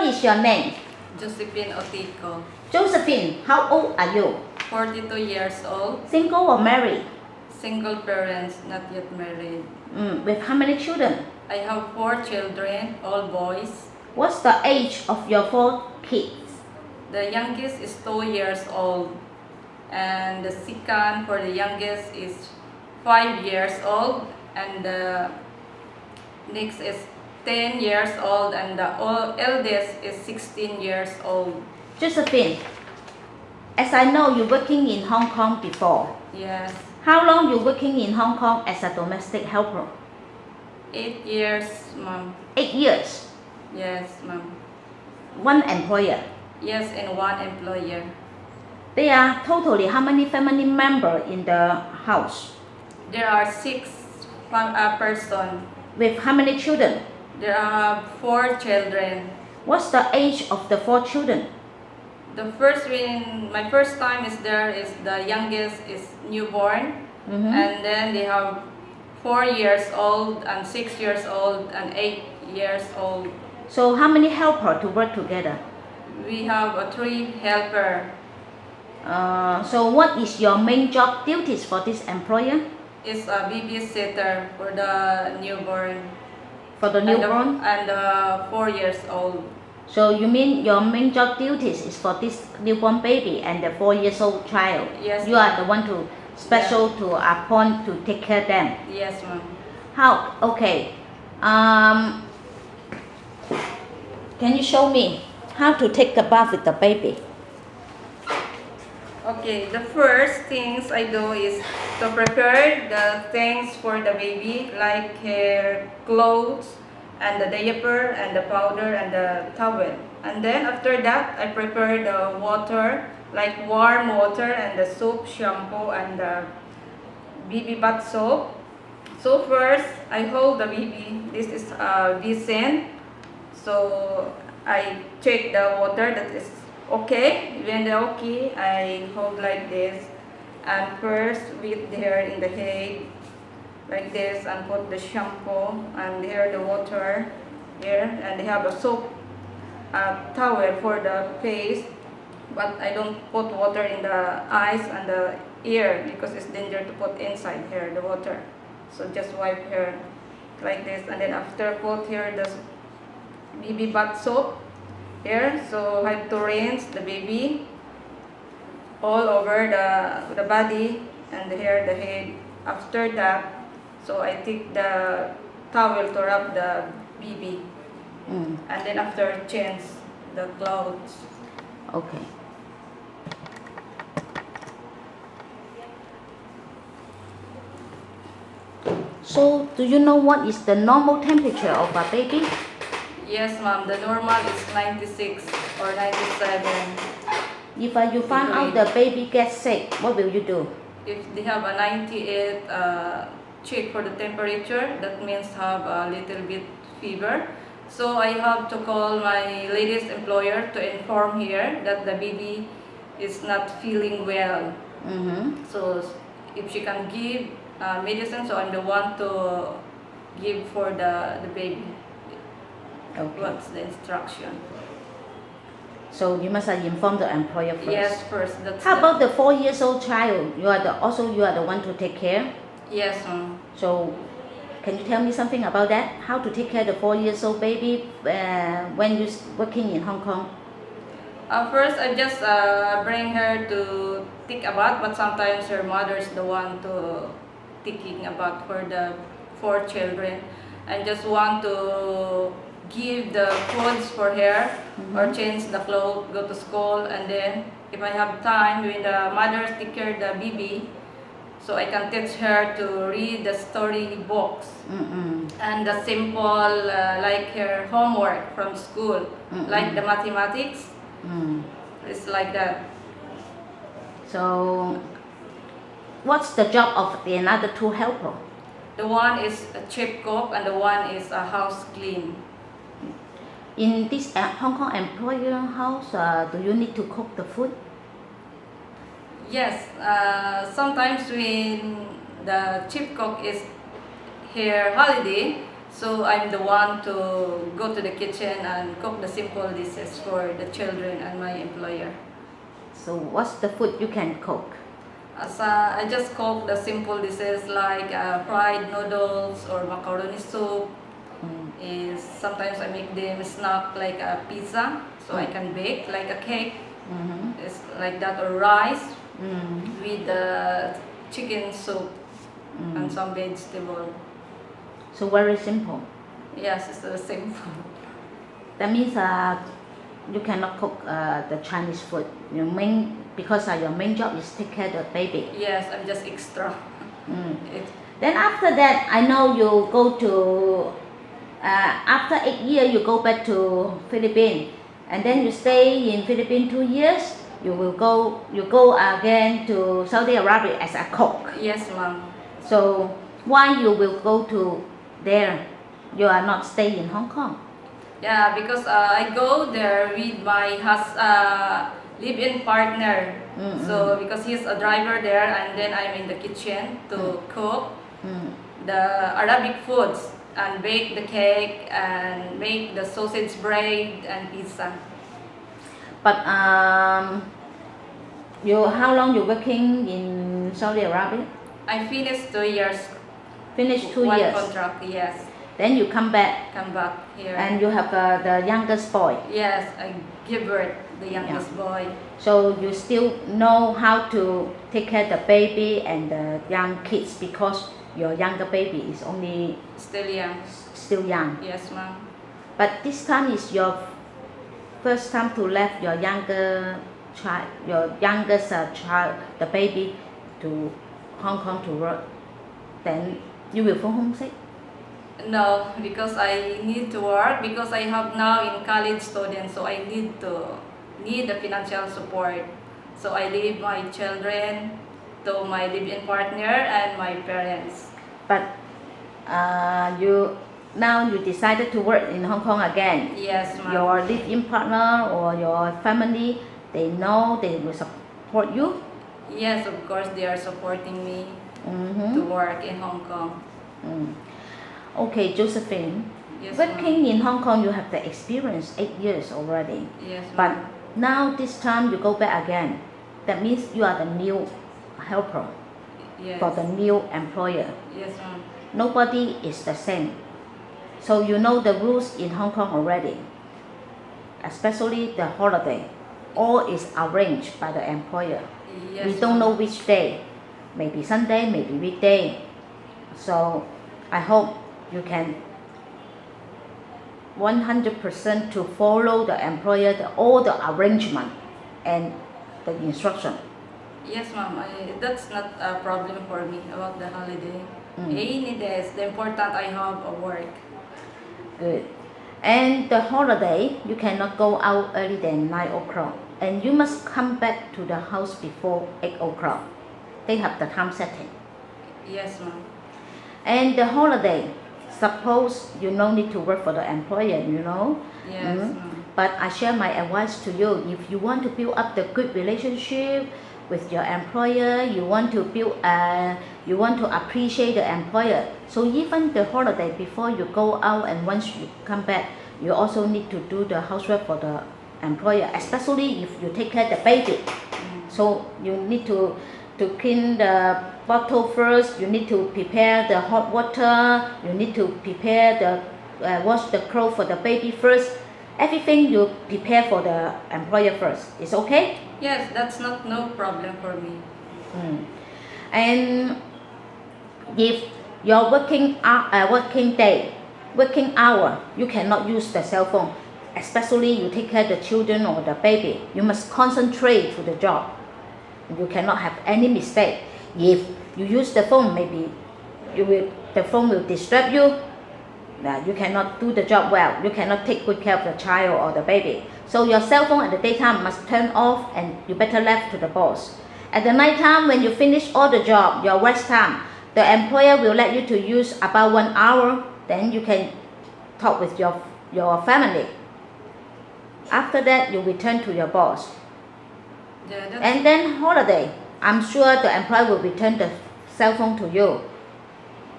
What is your name? Josephine Otico. Josephine, how old are you? 42 years old. Single or married? Single parents, not yet married. With how many children? I have 4 children, all boys. What's the age of your 4 kids? The youngest is 2 years old. And the second for the youngest is 5 years old. And the next is 10 years old. And the eldest is 16 years old. Josephine, as I know you're working in Hong Kong before. Yes. How long you working in Hong Kong as a domestic helper? 8 years, ma'am. 8 years. Yes, ma'am. One employer. Yes, and 1 employer. There are totally how many family members in the house? There are 6 persons. With how many children? There are 4 children. What's the age of the 4 children? The first one, my first time is there is the youngest is newborn, and then they have 4 years old and 6 years old and 8 years old. So how many helpers to work together? We have 3 helper. So what is your main job duties for this employer? It's a babysitter for the newborn. For the newborn? And 4 years old. So you mean your main job duties is for this newborn baby and the 4 years old child? Yes. You are the one to special to appoint to take care of them? Yes, ma'am. How? Okay. Can you show me how to take a bath with the baby? Okay, the first things I do is to prepare the things for the baby, like hair, clothes, and the diaper, and the powder, and the towel. And then after that, I prepare the water, like warm water, and the soap, shampoo, and the baby bath soap. So first, I hold the baby. This is Vicen. So I check the water that is okay. When they're okay, I hold like this. And first, with the hair in the head, like this, and put the shampoo, and here the water here, and they have a soap towel for the face, but I don't put water in the eyes and the ear because it's dangerous to put inside here the water. So just wipe here like this, and then after put here the baby bath soap here. So I have to rinse the baby all over the body and here the head. After that, so I take the towel to wrap the baby, and then after change the clothes. Okay. So, do you know what is the normal temperature of a baby? Yes, ma'am. The normal is 96 or 97. If you find out the baby gets sick, what will you do? If they have a 98 check for the temperature, that means have a little bit fever. So I have to call my latest employer to inform here that the baby is not feeling well. So if she can give medicine, so I'm the one to give for the baby. Okay. What's the instruction? So you must inform the employer first. Yes, first. That's How about the 4 years old child? You are the one to take care. Yes, ma'am. So, can you tell me something about that? How to take care of the 4 years old baby when you're working in Hong Kong? First, I just bring her to take a bath, but sometimes her mother is the one to taking a bath for the 4 children. I just want to give the foods for her or change the clothes, go to school, and then if I have time when the mother take care of the baby, so I can teach her to read the story books and the simple like her homework from school, like the mathematics. It's like that. So, what's the job of the another 2 helper? The one is a chef cook and the one is a house clean. In this Hong Kong employer house, do you need to cook the food? Yes, sometimes when the chief cook is here holiday, So I'm the one to go to the kitchen and cook the simple dishes for the children and my employer. So what's the food you can cook? I just cook the simple dishes like fried noodles or macaroni soup. Is sometimes I make them snack like a pizza, so I can bake like a cake. It's like that, or rice with the chicken soup and some vegetable. So very simple. Yes, it's the simple. That means you cannot cook the Chinese food. Because your main job is take care of the baby. Yes, I'm just extra. Then after that, I know you go to after 8 years you go back to Philippines, and then you stay in Philippines 2 years. You go again to Saudi Arabia as a cook. Yes, ma'am. So why you will go to there? You are not staying in Hong Kong. Yeah, because I go there with my live-in partner. So because he's a driver there, and then I'm in the kitchen to cook the Arabic foods and bake the cake and make the sausage bread and pizza. But how long you working in Saudi Arabia? I finished 2 years. Finished 2 one years. contract, yes. Then you come back. Come back here. And you have the youngest boy. Yes, I give birth the youngest boy. So you still know how to take care of the baby and the young kids because your younger baby is only Still young. still young. Yes, ma'am. But this time is your first time to leave your youngest child, the baby, to Hong Kong to work. Then you will feel homesick. No, because I need to work because I have now in college students, so I need the financial support. So I leave my children to my live-in partner and my parents. But you decided to work in Hong Kong again. Yes, ma'am. Your live-in partner or your family, they know they will support you. Yes, of course they are supporting me to work in Hong Kong. Okay, Josephine. Yes, Working in Hong Kong, you have the experience 8 years already. Yes, But ma'am. now this time you go back again. That means you are the new helper Yes. for the new employer. Yes, ma'am. Nobody is the same. So you know the rules in Hong Kong already. Especially the holiday. All is arranged by the employer. Yes, We don't ma'am. know which day. Maybe Sunday, maybe weekday. So I hope you can 100% to follow the employer, all the arrangement and the instruction. Yes, ma'am. That's not a problem for me about the holiday. Any days, the important I have a work. Good. And the holiday, you cannot go out early than 9 o'clock. And you must come back to the house before 8 o'clock. They have the time setting. Yes, ma'am. And the holiday, suppose you no need to work for the employer, Yes, ma'am. But I share my advice to you. If you want to build up the good relationship with your employer, you want to appreciate the employer. So even the holiday, before you go out and once you come back, you also need to do the housework for the employer, especially if you take care of the baby. So you need to clean the bottle first, you need to prepare the hot water, you need to prepare wash the clothes for the baby first. Everything you prepare for the employer first. It's okay? Yes, that's no problem for me. And if your working hour, you cannot use the cell phone, especially you take care of the children or the baby. You must concentrate to the job. You cannot have any mistake. If you use the phone, maybe the phone will disturb you. You cannot do the job well. You cannot take good care of the child or the baby. So your cell phone at the daytime must turn off and you better left to the boss. At the night time, when you finish all the job, your rest time, the employer will let you to use about 1 hour. Then you can talk with your family. After that, you return to your boss. Yeah, And then holiday, I'm sure the employer will return the cell phone to you.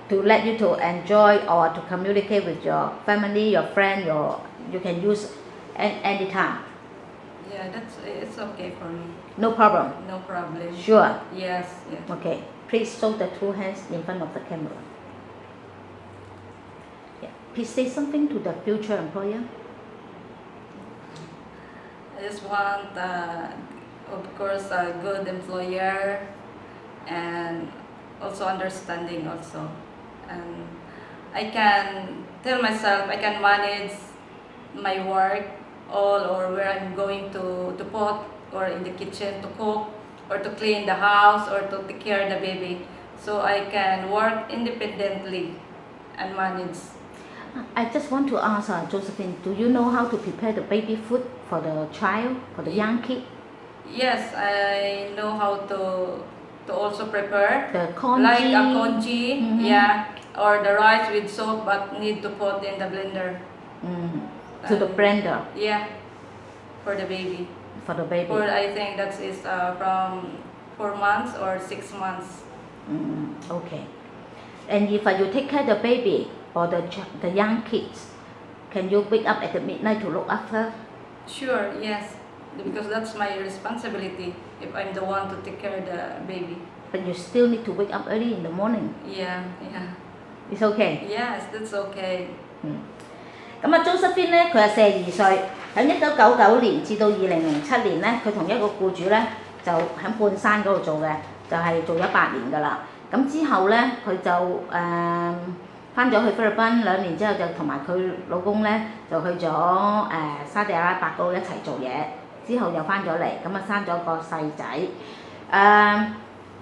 to let you to enjoy or to communicate with your family, your friend, you can use anytime. Yeah, it's okay for me. No problem. No problem. Sure. Yes. Yes. Okay. Please show the two hands in front of the camera. Yeah. Please say something to the future employer. I just want, of course, a good employer and also understanding also. And I can tell myself I can manage my work all or where I'm going to put or in the kitchen to cook or to clean the house or to take care of the baby. So I can work independently and manage. I just want to ask Josephine, do you know how to prepare the baby food for the child, for the young kid? Yes, I know how to also prepare. The congee. Like a congee, yeah, or the rice with soap, but need to put in the blender. To the blender. Yeah, for the baby. For the baby. For I think that is from 4 months or 6 months. Okay. And if you take care of the baby or the young kids, can you wake up at the midnight to look after? Sure, yes, because that's my responsibility if I'm the one to take care of the baby. But you still need to wake up early in the morning. Yeah. It's okay. Yes, that's okay. 咁Josephine 咧，佢係42歲，喺1999年至到2007年咧，佢同一個僱主咧就喺半山嗰度做嘅，就係做咗8年㗎啦。咁之後咧，佢就翻咗去菲律賓2年之後，就同埋佢老公咧就去咗沙地阿拉伯嗰度一齊做嘢，之後又翻咗嚟，咁生咗個細仔。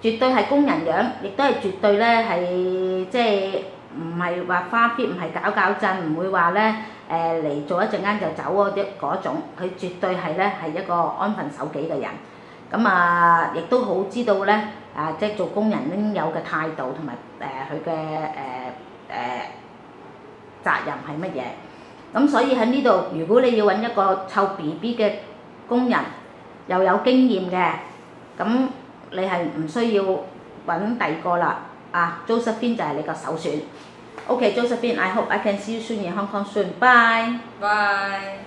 絕對係工人樣，亦都係絕對咧係即係唔係話花 fit， 唔係搞震，唔會話咧嚟做一陣間就走嗰種，佢絕對係咧係一個安分守己嘅人。咁亦都好知道咧即係做工人應有嘅態度同埋佢嘅責任係乜嘢。咁所以喺呢度，如果你要揾一個湊 BB 嘅工人，又有經驗嘅，咁你係唔需要揾第二個啦。Josephine 就係你個首選。Okay, Josephine, I hope I can see you soon in Hong Kong soon. Bye. Bye.